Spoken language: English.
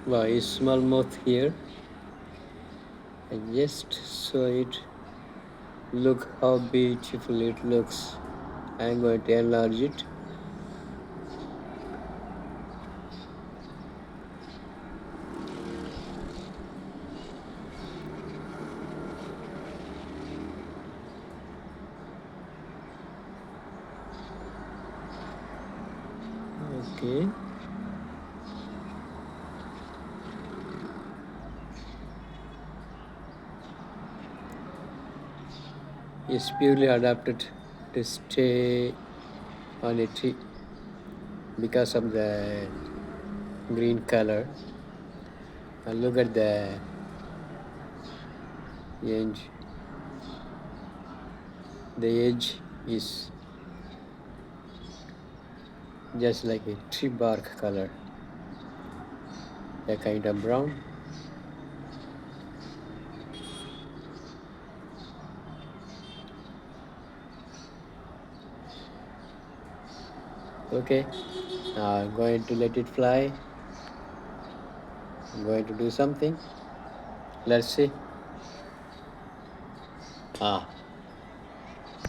Wow, a small moth here. I just saw it. Look how beautiful it looks. I'm going to enlarge it. Okay. It's purely adapted to stay on a tree because of the green color. And look at the edge. The edge is just like a tree bark color, a kind of brown. Okay, now I'm going to let it fly. I'm going to do something. Let's see. Ah,